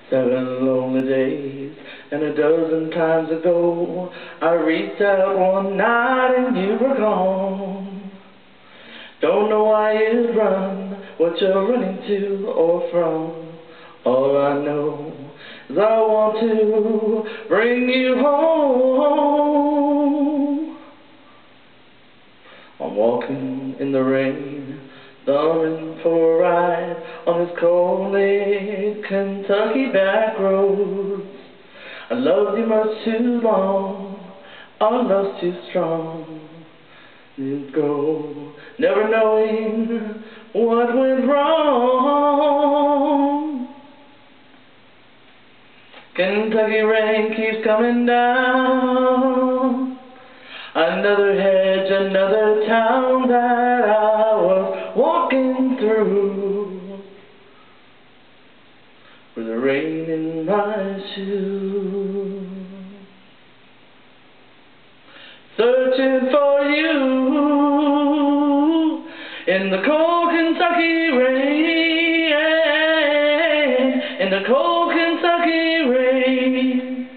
7 lonely days, and a dozen times ago I reached out one night and you were gone. Don't know why you run, what you're running to or from. All I know is I want to bring you home. I'm walking in the rain, thumbing for a ride on this cold late Kentucky back road. I loved you much too long, our love's too strong. You go, never knowing what went wrong. Kentucky rain keeps coming down. Another hedge, another town that I was walking through, with the rain in my shoes, searching for you in the cold Kentucky rain, in the cold Kentucky rain.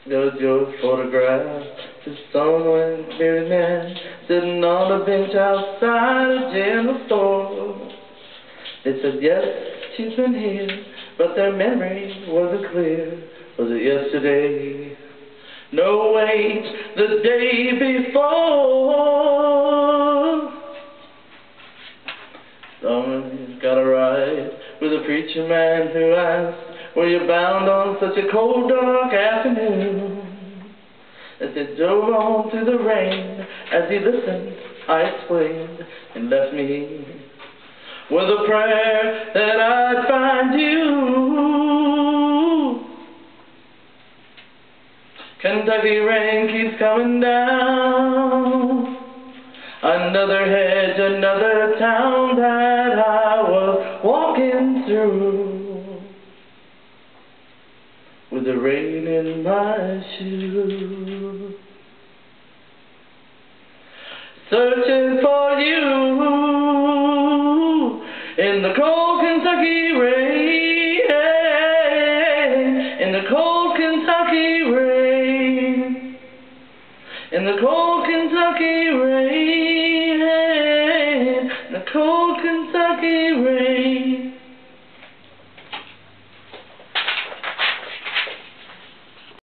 There was your photograph, this someone bearded man sitting on a bench outside a general store. They said, yes, she's been here, but their memory wasn't clear. Was it yesterday? No, wait, the day before. Someone's got a ride with a preacher man who asked, were you bound on such a cold, dark afternoon? As they drove on through the rain, as he listened, I explained, and left me with a prayer that I'd find you. Kentucky rain keeps coming down. Another hedge, another town that I was walking through, with the rain in my shoes, searching for you.